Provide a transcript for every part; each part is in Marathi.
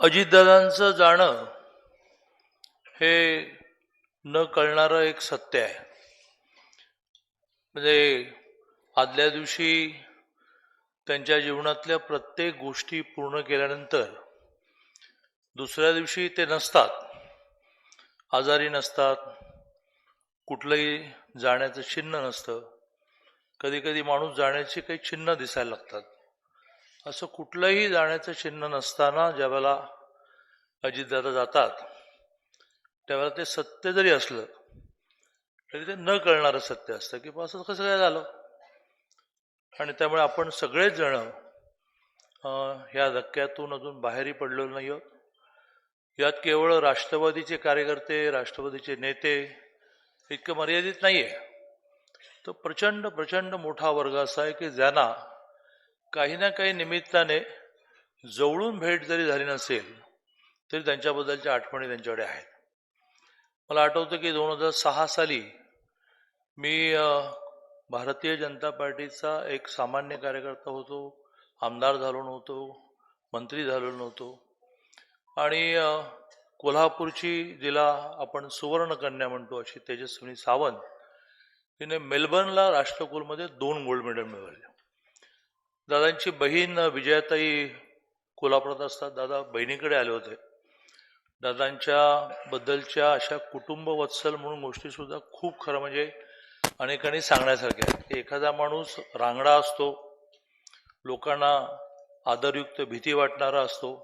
अजितदादांचं जाणं हे न कळणारं एक सत्य आहे. म्हणजे आदल्या दिवशी त्यांच्या जीवनातल्या प्रत्येक गोष्टी पूर्ण केल्यानंतर दुसऱ्या दिवशी ते नसतात, आजारी नसतात, कुठलंही जाण्याचं चिन्ह नसतं. कधी कधी माणूस जाण्याची काही चिन्ह दिसायला लागतात. असं कुठलंही जाण्याचं चिन्ह नसताना ज्यावेळेला अजितदादा जातात त्यावेळेला ते सत्य जरी असलं तरी ते न कळणारं सत्य असतं की असं कसं काय झालं. आणि त्यामुळे आपण सगळेच जण ह्या धक्क्यातून अजून बाहेरही पडलेलो नाही आहोत. यात केवळ राष्ट्रवादीचे कार्यकर्ते, राष्ट्रवादीचे नेते इतकं मर्यादित नाहीये. तो प्रचंड प्रचंड मोठा वर्ग असा आहे की ज्यांना काही ना काही निमित्ताने जवळून भेट जरी झाली नसेल तरी त्यांच्याबद्दलच्या आठवणी त्यांच्याकडे आहेत. मला आठवतं की 2006 साली मी भारतीय जनता पार्टीचा एक सामान्य कार्यकर्ता होतो, आमदार झालो नव्हतो, मंत्री झालो नव्हतो. आणि कोल्हापूरची जिला आपण सुवर्णकन्या म्हणतो अशी तेजस्विनी सावंत तिने मेलबर्नला राष्ट्रकुलमध्ये 2 गोल्ड मेडल मिळवले. दादांची बहीण विजयाताई कोल्हापुरात असतात. दादा बहिणीकडे आले होते. दादांच्या बद्दलच्या अशा कुटुंबवत्सल म्हणून गोष्टी सुद्धा खूप खरं म्हणजे अनेकांनी सांगण्यासारख्या आहेत. एखादा माणूस रांगडा असतो, लोकांना आदरयुक्त भीती वाटणारा असतो,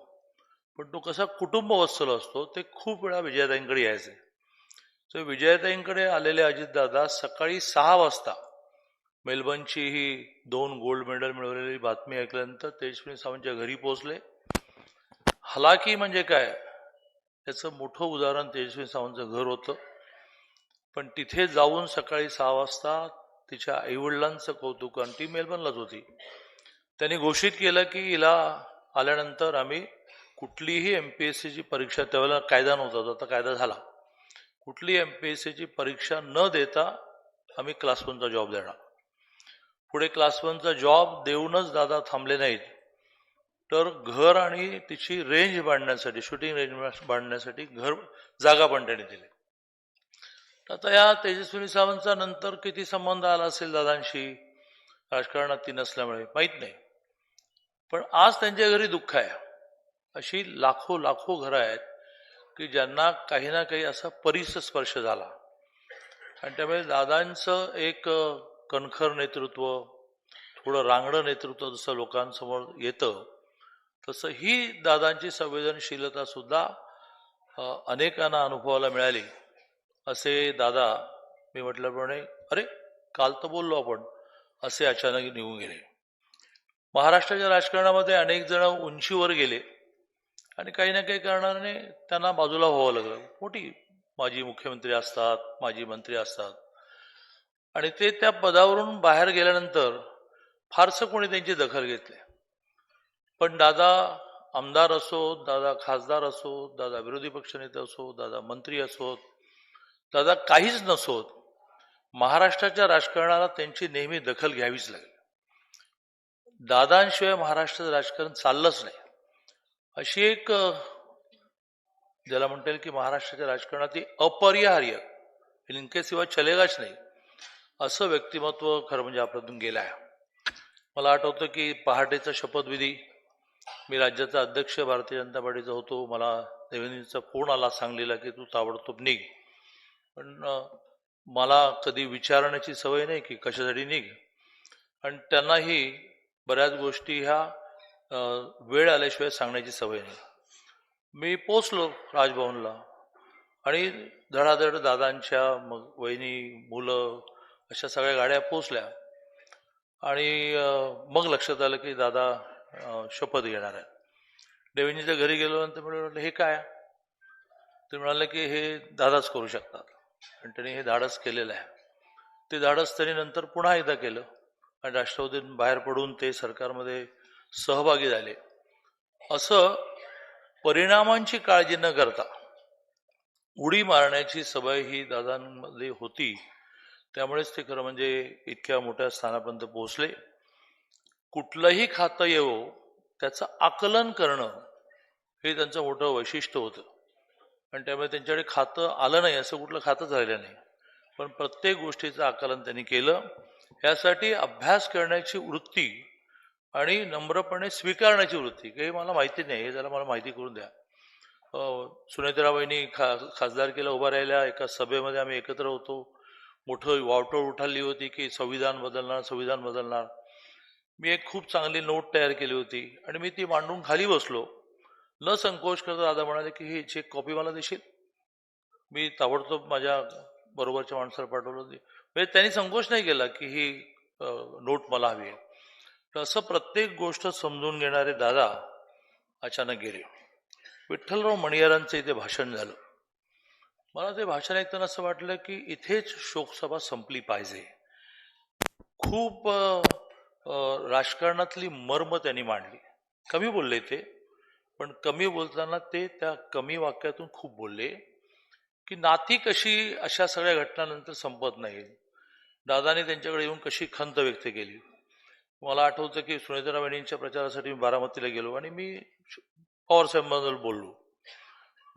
पण तो कसा कुटुंबवत्सल असतो ते खूप वेळा विजयाताईंकडे यायचे. तर विजयाताईंकडे आलेले अजितदादा सकाळी 6 वाजता मेलबर्नची ही 2 गोल्ड मेडल मिळवलेली बातमी ऐकल्यानंतर तेजस्विनी सावंतच्या घरी पोहोचले. हलाकी म्हणजे काय याचं मोठं उदाहरण तेजस्विनी सावंतचं घर होतं. पण तिथे जाऊन सकाळी 6 वाजता तिच्या आईवडिलांचं कौतुक, आणि ती मेलबर्नलाच होती, त्यांनी घोषित केलं की हिला आल्यानंतर आम्ही कुठलीही MPSCची परीक्षा, त्यावेळेला कायदा नव्हता, आता कायदा झाला, कुठलीही MPSCची परीक्षा न देता आम्ही क्लास 1चा जॉब देणार. पुढे क्लास 1चा जॉब देऊनच दादा थांबले नाहीत, तर घर आणि तिची रेंज बांधण्यासाठी, शूटिंग रेंज बांधण्यासाठी जागा पण त्यांनी दिली. आता या तेजस्विनी सावंतचा नंतर किती संबंध आला असेल दादांशी, राजकारणात ती नसल्यामुळे माहीत नाही, पण आज त्यांच्या घरी दुःख आहे. अशी लाखो लाखो घरं आहेत की ज्यांना काही ना काही असा परिसस्पर्श झाला. आणि त्यामुळे दादांचं एक कणखर नेतृत्व, थोडं रांगडं नेतृत्व जसं लोकांसमोर येतं, तसं ही दादांची संवेदनशीलता सुद्धा अनेकांना अनुभवायला मिळाली. असे दादा, मी म्हटल्याप्रमाणे अरे काल तर बोललो आपण, असे अचानक निघून गेले. महाराष्ट्राच्या राजकारणामध्ये अनेक जण उंचीवर गेले आणि काही ना काही कारणाने त्यांना बाजूला व्हावं लागलं. मोठी माजी मुख्यमंत्री असतात, माजी मंत्री असतात, आणि ते त्या पदावरून बाहेर गेल्यानंतर फारसं कोणी त्यांची दखल घेतली. पण दादा आमदार असोत, दादा खासदार असोत, दादा विरोधी पक्षनेते असोत, दादा मंत्री असोत, दादा काहीच नसोत, महाराष्ट्राच्या राजकारणाला त्यांची नेहमी दखल घ्यावीच लागेल. दादांशिवाय महाराष्ट्राचं राजकारण चाललंच नाही. अशी एक ज्याला म्हणता येईल की महाराष्ट्राच्या राजकारणात अपरिहार्य, इनके सिवा चलेगाच नाही, असं व्यक्तिमत्व खरं म्हणजे आपल्यातून गेलं आहे. मला आठवतं की पहाटेचा शपथविधी, मी राज्याचा अध्यक्ष भारतीय जनता पार्टीचा होतो, मला देवेंद्रजींचा फोन आला सांगलीला की तू ताबडतोब निघ. पण मला कधी विचारण्याची सवय नाही की कशासाठी निघ, आणि त्यांनाही बऱ्याच गोष्टी ह्या वेळ आल्याशिवाय सांगण्याची सवय नाही. मी पोचलो राजभवनला आणि धडाधड दादांच्या मग वहिनी, मुलं अशा सगळ्या गाड्या पोचल्या, आणि मग लक्षात आलं की दादा शपथ घेणार आहे. देवेंद्रजीच्या घरी गेल्यानंतर म्हटलं हे काय, ते म्हणाले की हे दादाच करू शकतात, आणि त्यांनी हे धाडस केलेलं आहे. ते धाडस त्यांनी नंतर पुन्हा एकदा केलं आणि राष्ट्रवादीतून बाहेर पडून ते सरकारमध्ये सहभागी झाले. असं परिणामांची काळजी न करता उडी मारण्याची सवय ही दादांमध्ये होती. त्यामुळेच ते खरं म्हणजे इतक्या मोठ्या स्थानापर्यंत पोहोचले. कुठलंही खातं येवो त्याचं आकलन करणं हे त्यांचं मोठं वैशिष्ट्य होतं. आणि त्यामुळे त्यांच्याकडे खातं आलं नाही असं कुठलं खातंच राहिलं नाही. पण प्रत्येक गोष्टीचं आकलन त्यांनी केलं. यासाठी अभ्यास करण्याची वृत्ती आणि नम्रपणे स्वीकारण्याची वृत्ती, की हे मला माहिती नाही, हे जरा मला माहिती करून द्या. सुनेत्राबाईंनी खासदारकीला उभा राहिल्या एका सभेमध्ये आम्ही एकत्र होतो. मोठं वावटळ उठाली होती की संविधान बदलणार, संविधान बदलणार. मी एक खूप चांगली नोट तयार केली होती आणि मी ती मांडून खाली बसलो. न संकोच करता दादा म्हणाले की ही चेक कॉपी मला देशील. मी ताबडतोब माझ्या बरोबरच्या माणसाला पाठवलं होती. म्हणजे त्यांनी संकोच नाही केला की ही नोट मला हवी आहे. तर असं प्रत्येक गोष्ट समजून घेणारे दादा अचानक गेले. विठ्ठलराव मणियारांचं इथे भाषण झालं. मला ते भाषण ऐकताना असं वाटलं की इथेच शोकसभा संपली पाहिजे. खूप राजकारणातली मर्म त्यांनी मांडली. कमी बोलले ते, पण कमी बोलताना ते त्या कमी वाक्यातून खूप बोलले की नाती कशी अशा सगळ्या घटनांनंतर संपत नाही. दादाने त्यांच्याकडे येऊन कशी खंत व्यक्त केली. मला आठवतं की सुनेत्रा वहिनींच्या प्रचारासाठी मी बारामतीला गेलो आणि मी पवारसाहेबांबद्दल बोललो.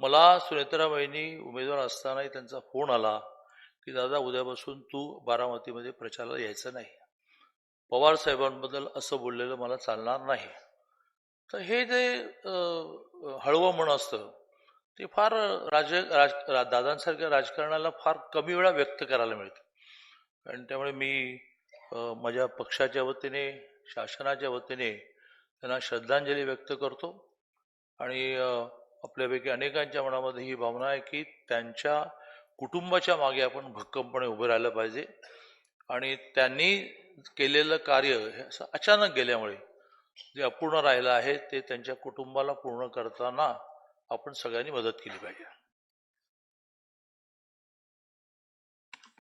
मला सुनेत्रा वहिनी उमेदवार असतानाही त्यांचा फोन आला की दादा उद्यापासून तू बारामतीमध्ये प्रचाराला यायचं नाही. पवार साहेबांबद्दल असं बोललेलं मला चालणार नाही. तर हे जे हळवं मन असतं ते फार दादांसारख्या राजकारणाला फार कमी वेळा व्यक्त करायला मिळतं. आणि त्यामुळे मी माझ्या पक्षाच्या वतीने, शासनाच्या वतीने त्यांना श्रद्धांजली व्यक्त करतो. आणि आपल्यापैकी अनेकांच्या मनामध्ये ही भावना आहे की त्यांच्या कुटुंबाच्या मागे आपण भक्कमपणे उभे राहिलं पाहिजे. आणि त्यांनी केलेलं कार्य हे असं अचानक गेल्यामुळे जे अपूर्ण राहिलं आहे ते त्यांच्या कुटुंबाला पूर्ण करताना आपण सगळ्यांनी मदत केली पाहिजे.